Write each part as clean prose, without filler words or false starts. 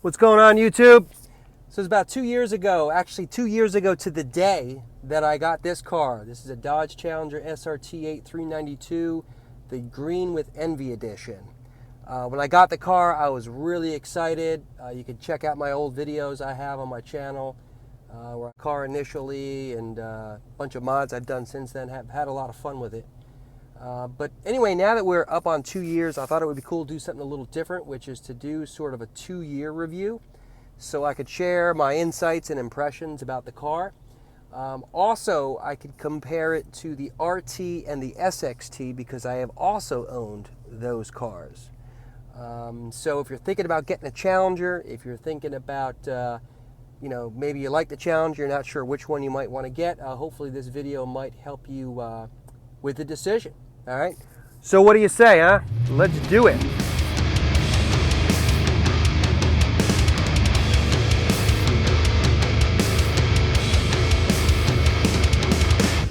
What's going on, YouTube? So it's about 2 years ago, actually 2 years ago to the day, that I got this car. This is a Dodge Challenger SRT8 392, the green with envy edition. When I got the car, I was really excited. You can check out my old videos I have on my channel, where I car initially and a bunch of mods I've done since then. Have had a lot of fun with it. But anyway, now that we're up on 2 years, I thought it would be cool to do something a little different, which is to do sort of a 2-year review so I could share my insights and impressions about the car. Also, I could compare it to the RT and the SXT because I have also owned those cars. So if you're thinking about getting a Challenger, if you're thinking about, maybe you like the Challenger, you're not sure which one you might want to get, hopefully this video might help you with the decision. All right, so what do you say, huh? Let's do it.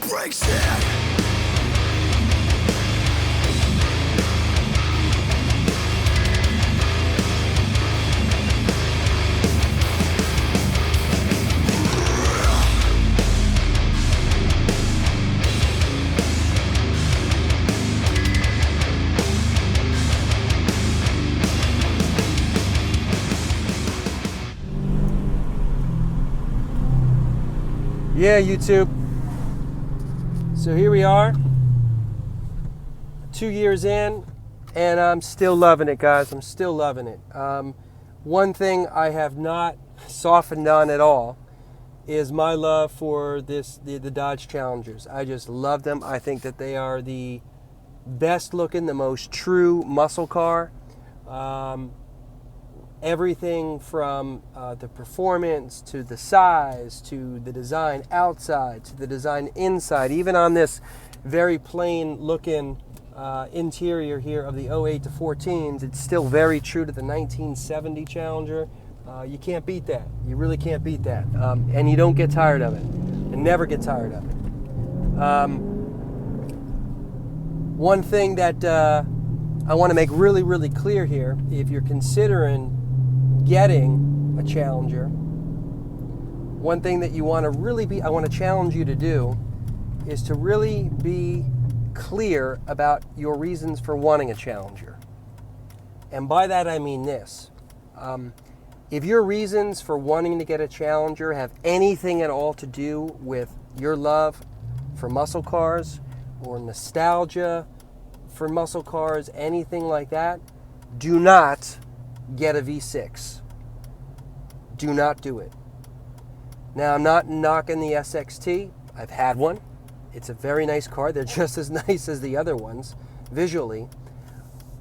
Breaks it. Yeah, YouTube. So here we are, 2 years in, and I'm still loving it, guys. I'm still loving it. One thing I have not softened on at all is my love for the Dodge Challengers. I just love them. I think that they are the best looking, the most true muscle car. Everything from the performance to the size to the design outside to the design inside, even on this very plain looking interior here of the 08 to 14s, it's still very true to the 1970 Challenger. You can't beat that. You really can't beat that. And you don't get tired of it. And never get tired of it. One thing that I want to make really, really clear here, if you're considering getting a Challenger, one thing that you want to I want to challenge you to do is to really be clear about your reasons for wanting a Challenger. And by that I mean this. If your reasons for wanting to get a Challenger have anything at all to do with your love for muscle cars or nostalgia for muscle cars, anything like that, do not get a V6. Do not do it. Now, I'm not knocking the SXT. I've had one. It's a very nice car. They're just as nice as the other ones visually.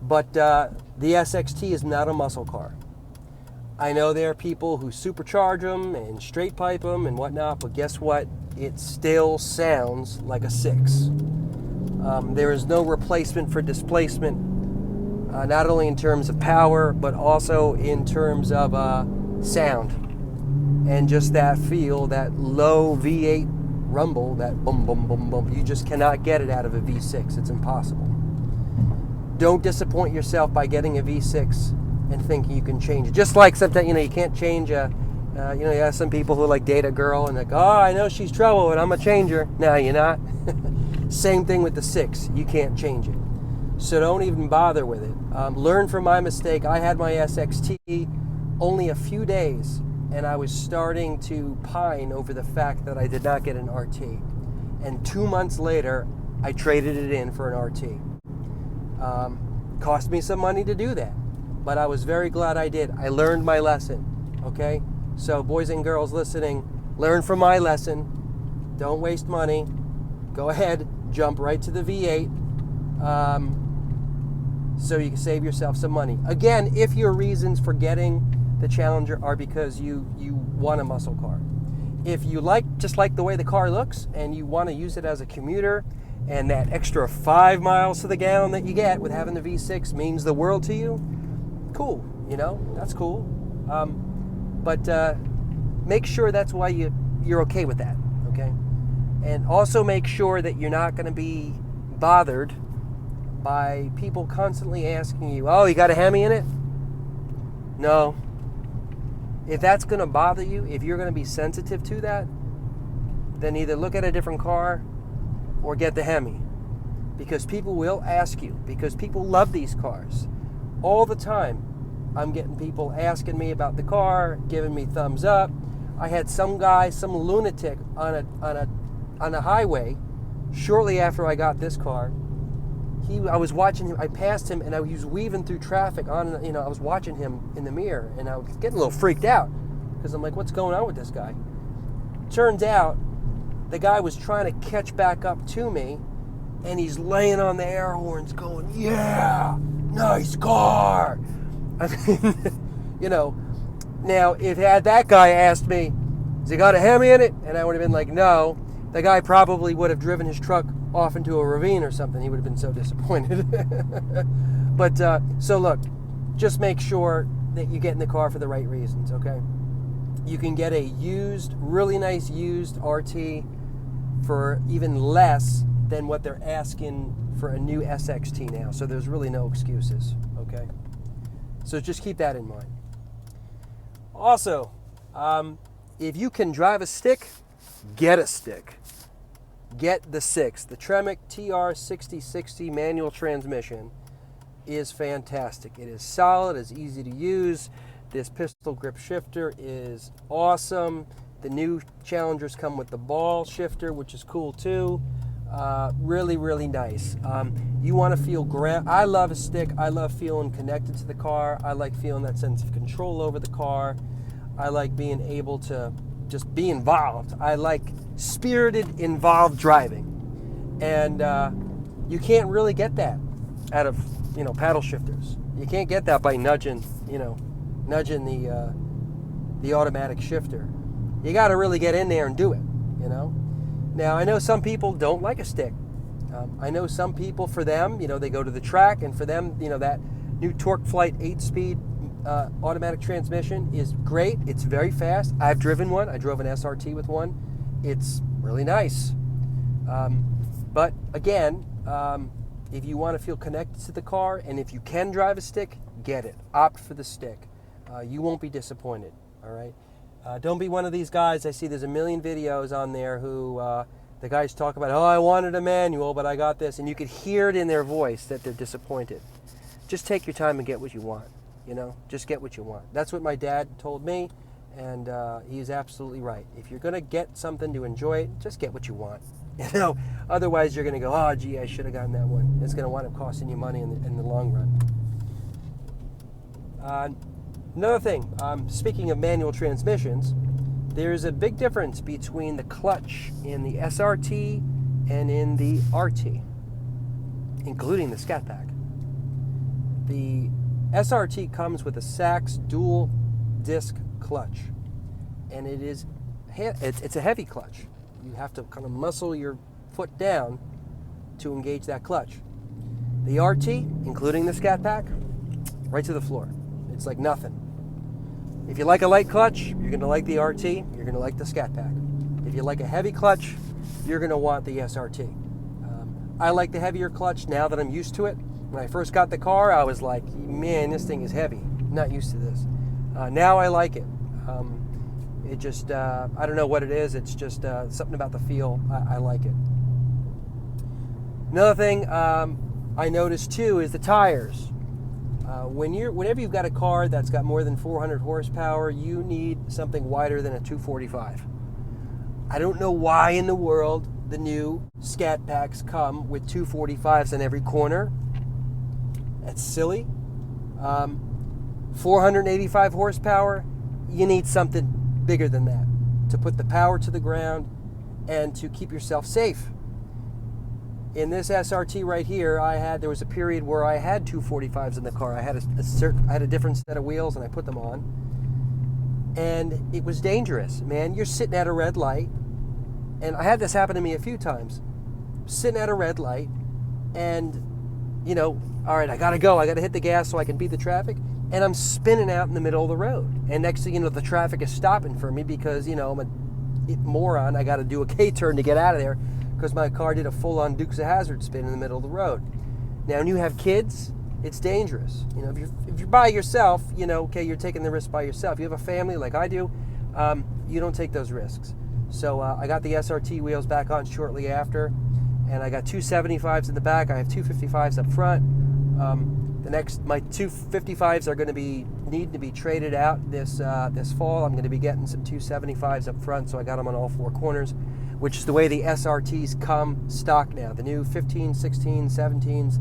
But the SXT is not a muscle car. I know there are people who supercharge them and straight pipe them and whatnot, but guess what? It still sounds like a 6. There is no replacement for displacement. Not only in terms of power, but also in terms of sound. And just that feel, that low V8 rumble, that boom, boom, boom, boom. You just cannot get it out of a V6. It's impossible. Don't disappoint yourself by getting a V6 and thinking you can change it. Just like sometimes, you can't change you have some people who like date a girl and like, oh, I know she's trouble, but I'm a changer. No, you're not. Same thing with the 6. You can't change it. So don't even bother with it. Learn from my mistake. I had my SXT only a few days, and I was starting to pine over the fact that I did not get an RT. And 2 months later, I traded it in for an RT. Cost me some money to do that, but I was very glad I did. I learned my lesson, okay? So boys and girls listening, learn from my lesson. Don't waste money. Go ahead, jump right to the V8. So you can save yourself some money. Again, if your reasons for getting the Challenger are because you want a muscle car. If you just like the way the car looks and you want to use it as a commuter, and that extra 5 miles to the gallon that you get with having the V6 means the world to you, cool, that's cool. But make sure that's why you're okay with that, okay? And also make sure that you're not going to be bothered by people constantly asking you, oh, you got a Hemi in it? No. If that's going to bother you, if you're going to be sensitive to that, then either look at a different car or get the Hemi. Because people will ask you, because people love these cars. All the time, I'm getting people asking me about the car, giving me thumbs up. I had some guy, some lunatic on a highway shortly after I got this car. I was watching him. I passed him, and he was weaving through traffic. I was watching him in the mirror, and I was getting a little freaked out because I'm like, "What's going on with this guy?" Turns out, the guy was trying to catch back up to me, and he's laying on the air horns, going, "Yeah, nice car." I mean, Now if had that guy asked me, "Has he got a Hemi in it?" and I would have been like, "No," the guy probably would have driven his truck off into a ravine or something. He would have been so disappointed. But so look, just make sure that you get in the car for the right reasons, okay? You can get a really nice used RT for even less than what they're asking for a new SXT now. So there's really no excuses, okay? So just keep that in mind. Also, if you can drive a stick, get a stick. Get the 6. The Tremec TR6060 manual transmission is fantastic. It is solid, it's easy to use. This pistol grip shifter is awesome. The new Challengers come with the ball shifter, which is cool too. Really, really nice. You want to feel I love a stick. I love feeling connected to the car. I like feeling that sense of control over the car. I like being able to just be involved. I like spirited, involved driving. And you can't really get that out of, paddle shifters. You can't get that by nudging the automatic shifter. You got to really get in there and do it, Now, I know some people don't like a stick. I know some people, for them, they go to the track, and for them, that new Torque Flight 8-speed automatic transmission is great. It's very fast. I've driven one. I drove an SRT with one. It's really nice. But again, if you want to feel connected to the car, and if you can drive a stick, get it. Opt for the stick. You won't be disappointed, all right? Don't be one of these guys. I see there's a million videos on there who the guys talk about, "Oh, I wanted a manual, but I got this," and you could hear it in their voice that they're disappointed. Just take your time and get what you want, Just get what you want. That's what my dad told me, and he's absolutely right. If you're going to get something to enjoy it, just get what you want. Otherwise you're going to go, "Oh, gee, I should have gotten that one." It's going to wind up costing you money in the long run. Another thing, speaking of manual transmissions, there's a big difference between the clutch in the SRT and in the RT, including the Scat Pack. The SRT comes with a Sachs dual disc clutch, and it's a heavy clutch. You have to kind of muscle your foot down to engage that clutch. The RT, including the Scat Pack, right to the floor. It's like nothing. If you like a light clutch, you're going to like the RT, you're going to like the Scat Pack. If you like a heavy clutch, you're going to want the SRT. I like the heavier clutch now that I'm used to it. When I first got the car, I was like, "Man, this thing is heavy. I'm not used to this." Now I like it. It just, I don't know what it is. It's just something about the feel. I like it. Another thing I noticed too is the tires. Whenever you've got a car that's got more than 400 horsepower, you need something wider than a 245. I don't know why in the world the new Scat Packs come with 245s in every corner. That's silly. 485 horsepower, you need something bigger than that to put the power to the ground and to keep yourself safe. In this SRT right here, there was a period where I had 245s in the car. I had a different set of wheels, and I put them on, and it was dangerous, man. You're sitting at a red light, and I had this happen to me a few times. Sitting at a red light, and all right, I gotta go. I gotta hit the gas so I can beat the traffic, and I'm spinning out in the middle of the road. And next thing you know, the traffic is stopping for me because I'm a moron. I got to do a K-turn to get out of there, because my car did a full-on Dukes of Hazzard spin in the middle of the road. Now, when you have kids, it's dangerous. You know, if you're by yourself, you know, okay, you're taking the risk by yourself. You have a family like I do, you don't take those risks. So I got the SRT wheels back on shortly after, and I got 275s in the back. I have 255s up front. My 255s are going to need to be traded out this fall. I'm going to be getting some 275s up front, so I got them on all four corners, which is the way the SRTs come stock now. The new 15, 16, 17s,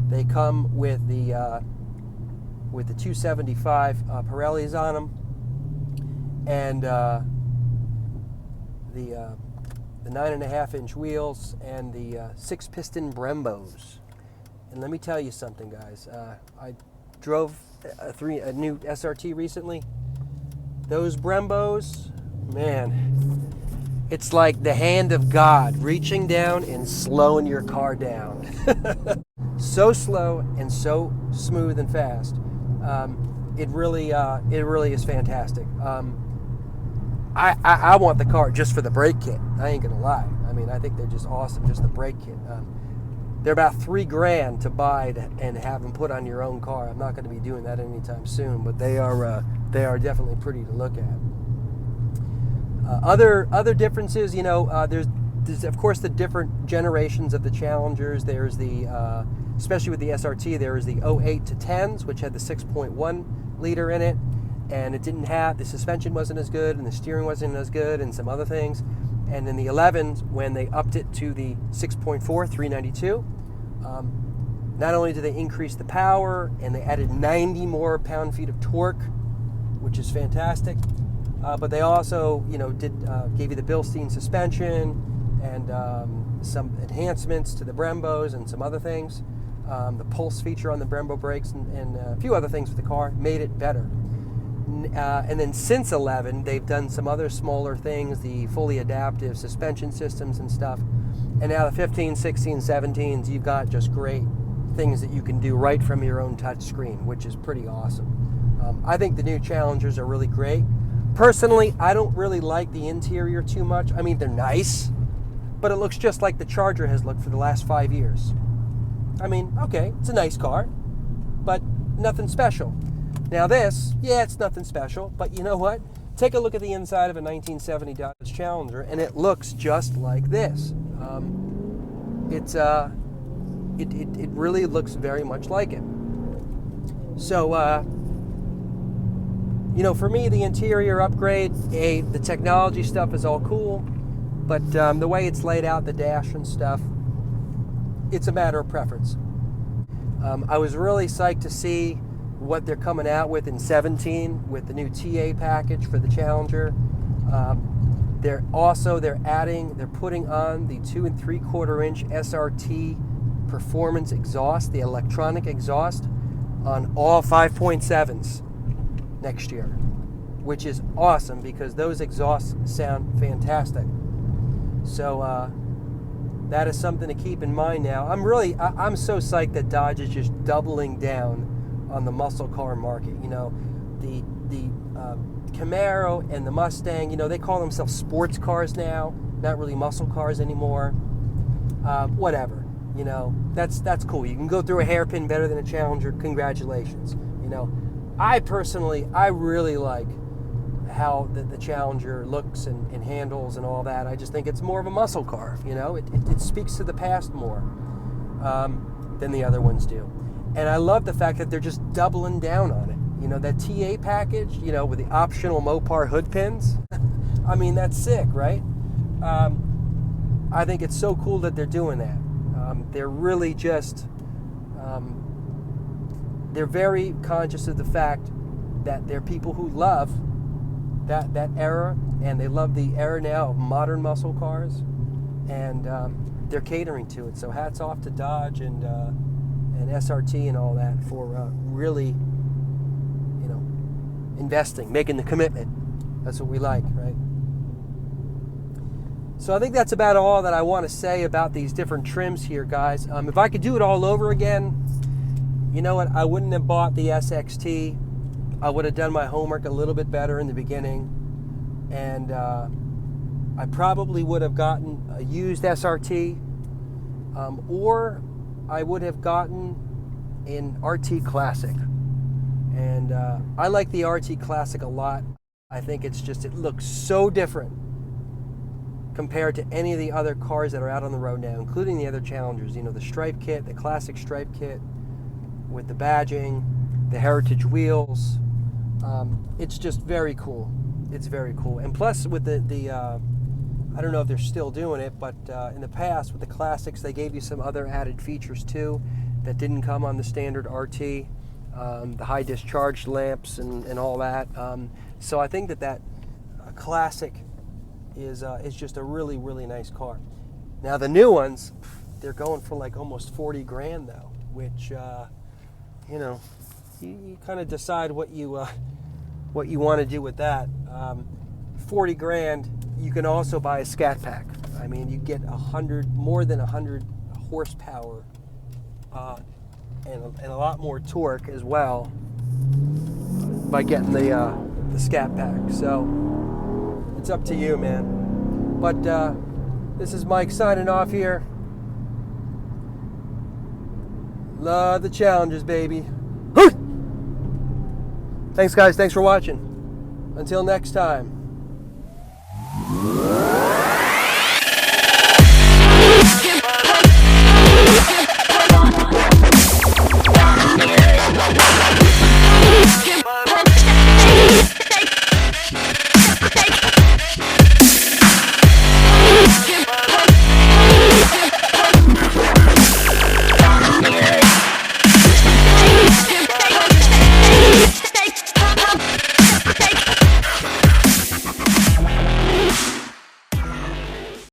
they come with the 275 Pirellis on them, and the 9.5-inch wheels, and the 6-piston Brembos. And let me tell you something, guys. I drove a new SRT recently. Those Brembos, man, it's like the hand of God reaching down and slowing your car down. So slow and so smooth and fast. It really is fantastic. I want the car just for the brake kit. I ain't gonna lie. I mean, I think they're just awesome, just the brake kit. They're about $3,000 to buy and have them put on your own car. I'm not going to be doing that anytime soon, but they are definitely pretty to look at. Other differences, you know, there's of course the different generations of the Challengers. There's the especially with the SRT, there is the 08 to 10s, which had the 6.1 liter in it, and it didn't have, the suspension wasn't as good, and the steering wasn't as good, and some other things. And in the 11s, when they upped it to the 6.4 392, not only did they increase the power, and they added 90 more pound-feet of torque, which is fantastic, but they also, you know, gave you the Bilstein suspension and some enhancements to the Brembos and some other things. The pulse feature on the Brembo brakes and a few other things with the car made it better. And then since 11, they've done some other smaller things, the fully adaptive suspension systems and stuff. And now the 15, 16, 17s, you've got just great things that you can do right from your own touch screen, which is pretty awesome. I think the new Challengers are really great. Personally, I don't really like the interior too much. I mean, they're nice, but it looks just like the Charger has looked for the last 5 years. I mean, okay, it's a nice car, but nothing special. Now this, yeah, it's nothing special, but you know what? Take a look at the inside of a 1970 Dodge Challenger, and it looks just like this. It really looks very much like it. So, you know, for me, the interior upgrade, the technology stuff is all cool, but the way it's laid out, the dash and stuff, it's a matter of preference. I was really psyched to see what they're coming out with in 17 with the new TA package for the Challenger. They're putting on the 2 3/4-inch SRT performance exhaust, the electronic exhaust, on all 5.7s next year, which is awesome because those exhausts sound fantastic. So that is something to keep in mind now. I'm so psyched that Dodge is just doubling down on the muscle car market. You know, the Camaro and the Mustang, you know, they call themselves sports cars now, not really muscle cars anymore. Whatever, you know, that's cool. You can go through a hairpin better than a Challenger. Congratulations. You know, I really like how the Challenger looks and handles and all that. I just think it's more of a muscle car. You know, it speaks to the past more than the other ones do. And I love the fact that they're just doubling down on it. You know, that TA package, you know, with the optional Mopar hood pins. I mean, that's sick, right? I think it's so cool that they're doing that. They're really just, they're very conscious of the fact that they're people who love that era, and they love the era now of modern muscle cars, and they're catering to it. So hats off to Dodge and SRT and all that for really, you know, investing, making the commitment. That's what we like, right? So I think that's about all that I want to say about these different trims here, guys. If I could do it all over again, you know what? I wouldn't have bought the SXT. I would have done my homework a little bit better in the beginning, and I probably would have gotten a used SRT, or I would have gotten in RT Classic. And I like the RT Classic a lot. I think it looks so different compared to any of the other cars that are out on the road now, including the other Challengers. You know, the stripe kit, the classic stripe kit with the badging, the heritage wheels. It's just very cool. It's very cool. And plus with the I don't know if they're still doing it, but in the past with the classics, they gave you some other added features too that didn't come on the standard RT. The high discharge lamps and all that. So I think that classic is just a really, really nice car. Now the new ones, they're going for like almost 40 grand though, which you know, you kind of decide what you want to do with that. 40 grand, you can also buy a Scat Pack. I mean, you get more than 100 horsepower and a lot more torque as well by getting the Scat Pack. So it's up to you, man. But this is Mike signing off here. Love the Challengers, baby. Thanks, guys. Thanks for watching. Until next time.